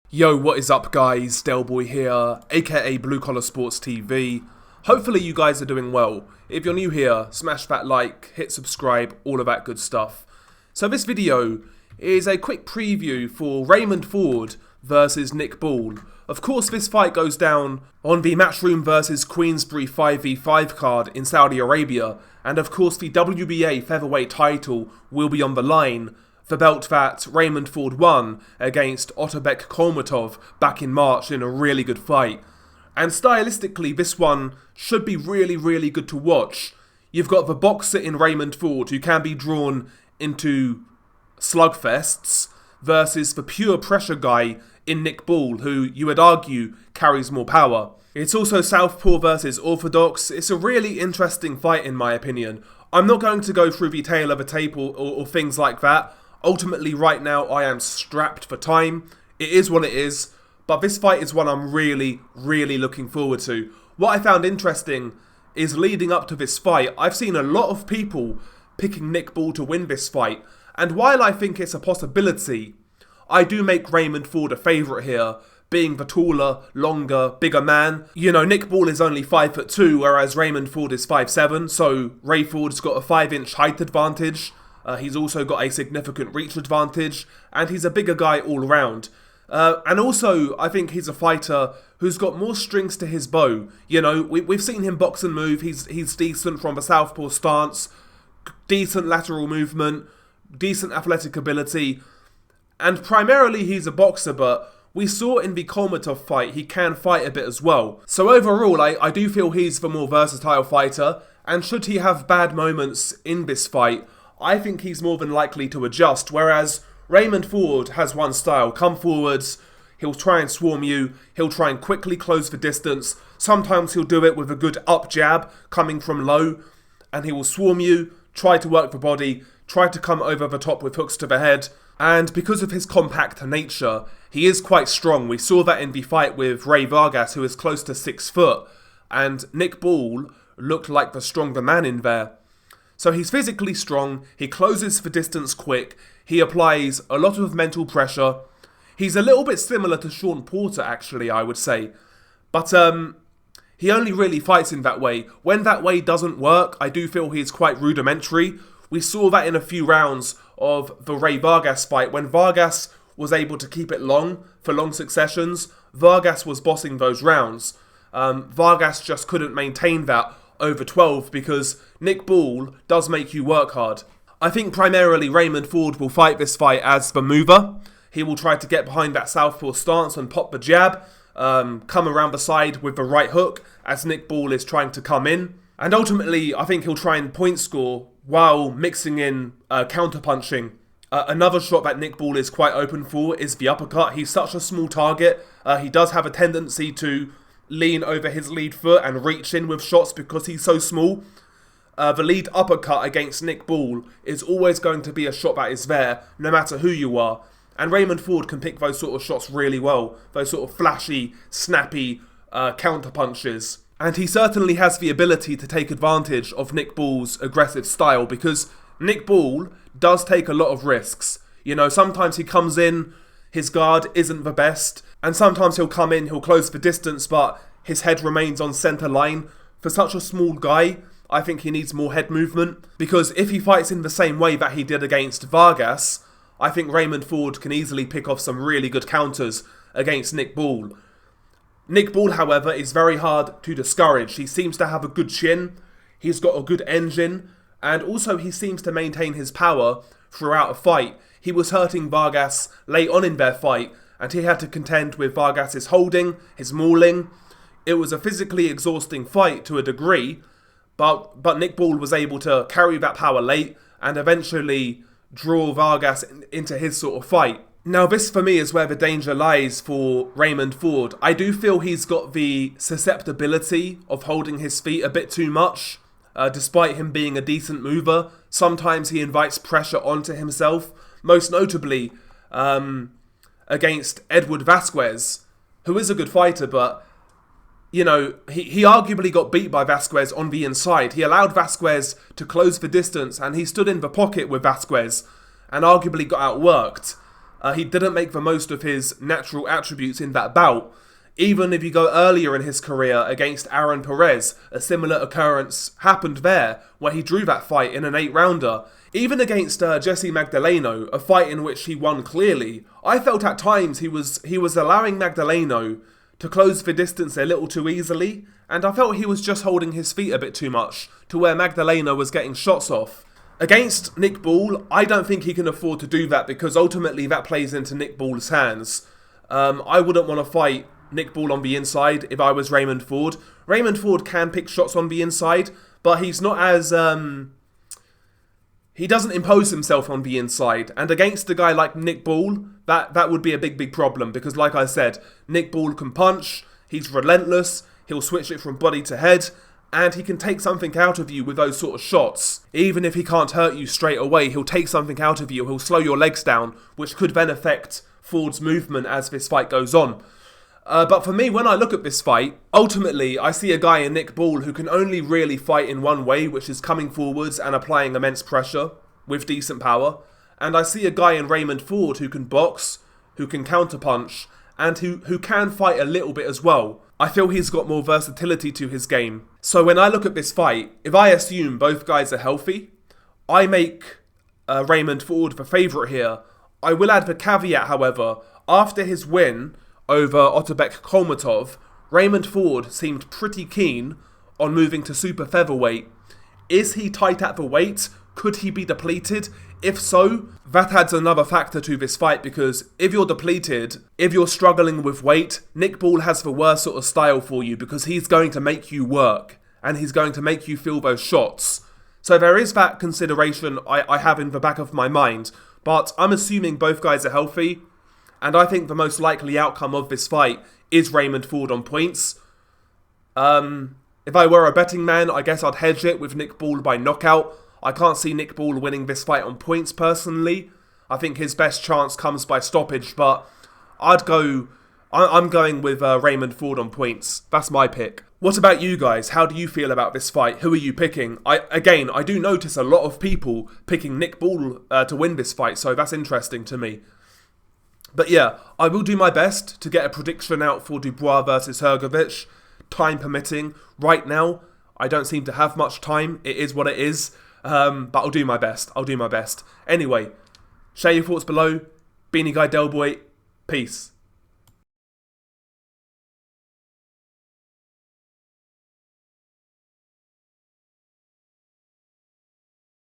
Yo, what is up guys, Delboy here, aka Blue Collar Sports TV. Hopefully you guys are doing well. If you're new here, smash that like, hit subscribe, all of that good stuff. So this video is a quick preview for Raymond Ford versus Nick Ball. Of course this fight goes down on the Matchroom versus Queensbury 5v5 card in Saudi Arabia, and of course the WBA featherweight title will be on the line. The belt that Raymond Ford won against Otabek Kolmatov back in March in a really good fight. And stylistically, this one should be really good to watch. You've got the boxer in Raymond Ford who can be drawn into slugfests versus the pure pressure guy in Nick Ball, who you would argue carries more power. It's also Southpaw versus Orthodox. It's a really interesting fight in my opinion. I'm not going to go through the tale of a tape or things like that. Ultimately, right now, I am strapped for time. It is what it is, but this fight is one I'm really looking forward to. What I found interesting is leading up to this fight, I've seen a lot of people picking Nick Ball to win this fight, and while I think it's a possibility, I do make Raymond Ford a favourite here, being the taller, longer, bigger man. You know, Nick Ball is only 5'2", whereas Raymond Ford is 5'7", so Ray Ford's got a 5-inch height advantage. He's also got a significant reach advantage, and he's a bigger guy all around. And also, I think he's a fighter who's got more strings to his bow. You know, we've seen him box and move. He's decent from the southpaw stance, decent lateral movement, decent athletic ability, and primarily he's a boxer, but we saw in the Kolmatov fight he can fight a bit as well. So overall, I do feel he's the more versatile fighter, and should he have bad moments in this fight, I think he's more than likely to adjust, whereas Raymond Ford has one style: come forwards, he'll try and swarm you, he'll try and quickly close the distance, sometimes he'll do it with a good up jab coming from low, and he will swarm you, try to work the body, try to come over the top with hooks to the head, and because of his compact nature, he is quite strong. We saw that in the fight with Ray Vargas, who is close to 6 foot, and Nick Ball looked like the stronger man in there. So he's physically strong, he closes the distance quick, he applies a lot of mental pressure. He's a little bit similar to Sean Porter actually, I would say. But he only really fights in that way. When that way doesn't work, I do feel he's quite rudimentary. We saw that in a few rounds of the Ray Vargas fight. When Vargas was able to keep it long, for long successions, Vargas was bossing those rounds. Vargas just couldn't maintain that over 12 because Nick Ball does make you work hard. I think primarily Raymond Ford will fight this fight as the mover. He will try to get behind that southpaw stance and pop the jab, come around the side with the right hook as Nick Ball is trying to come in. And ultimately, I think he'll try and point score while mixing in counter-punching. Another shot that Nick Ball is quite open for is the uppercut. He's such a small target. He does have a tendency to lean over his lead foot and reach in with shots because he's so small. The lead uppercut against Nick Ball is always going to be a shot that is there, no matter who you are. And Raymond Ford can pick those sort of shots really well. Those sort of flashy, snappy counter punches. And he certainly has the ability to take advantage of Nick Ball's aggressive style because Nick Ball does take a lot of risks. You know, sometimes he comes in, his guard isn't the best, and sometimes he'll come in, he'll close the distance, but his head remains on centre line. For such a small guy, I think he needs more head movement, because if he fights in the same way that he did against Vargas, I think Raymond Ford can easily pick off some really good counters against Nick Ball. Nick Ball, however, is very hard to discourage. He seems to have a good chin, he's got a good engine, and also he seems to maintain his power throughout a fight. He was hurting Vargas late on in their fight, and he had to contend with Vargas's holding, his mauling. It was a physically exhausting fight to a degree, but Nick Ball was able to carry that power late and eventually draw Vargas into his sort of fight. Now this for me is where the danger lies for Raymond Ford. I do feel he's got the susceptibility of holding his feet a bit too much. Despite him being a decent mover, sometimes he invites pressure onto himself, most notably against Edward Vasquez, who is a good fighter, but you know, he arguably got beat by Vasquez on the inside. He allowed Vasquez to close the distance and he stood in the pocket with Vasquez and arguably got outworked. He didn't make the most of his natural attributes in that bout. Even if you go earlier in his career against Aaron Perez, a similar occurrence happened there, where he drew that fight in an 8-rounder. Even against Jesse Magdaleno, a fight in which he won clearly, I felt at times he was allowing Magdaleno to close the distance a little too easily, and I felt he was just holding his feet a bit too much, to where Magdaleno was getting shots off. Against Nick Ball, I don't think he can afford to do that, because ultimately that plays into Nick Ball's hands. I wouldn't want to fight Nick Ball on the inside if I was Raymond Ford. Raymond Ford can pick shots on the inside, but he's not as... he doesn't impose himself on the inside. And against a guy like Nick Ball, that would be a big problem. Because like I said, Nick Ball can punch, he's relentless, he'll switch it from body to head, and he can take something out of you with those sort of shots. Even if he can't hurt you straight away, he'll take something out of you, he'll slow your legs down, which could then affect Ford's movement as this fight goes on. But for me, when I look at this fight, ultimately, I see a guy in Nick Ball who can only really fight in one way, which is coming forwards and applying immense pressure with decent power. And I see a guy in Raymond Ford who can box, who can counterpunch, and who can fight a little bit as well. I feel he's got more versatility to his game. So when I look at this fight, if I assume both guys are healthy, I make Raymond Ford the favourite here. I will add the caveat, however, after his win over Otabek Kolmatov, Raymond Ford seemed pretty keen on moving to super featherweight. Is he tight at the weight? Could he be depleted? If so, that adds another factor to this fight, because if you're depleted, if you're struggling with weight, Nick Ball has the worst sort of style for you, because he's going to make you work and he's going to make you feel those shots. So there is that consideration I have in the back of my mind, but I'm assuming both guys are healthy. And I think the most likely outcome of this fight is Raymond Ford on points. If I were a betting man, I guess I'd hedge it with Nick Ball by knockout. I can't see Nick Ball winning this fight on points personally. I think his best chance comes by stoppage, but I'm going with Raymond Ford on points. That's my pick. What about you guys? How do you feel about this fight? Who are you picking? I do notice a lot of people picking Nick Ball to win this fight, so that's interesting to me. But yeah, I will do my best to get a prediction out for Dubois versus Hrgovic, time permitting. Right now, I don't seem to have much time. It is what it is. But I'll do my best. Anyway, share your thoughts below. Beanie Guy Del Boy, peace.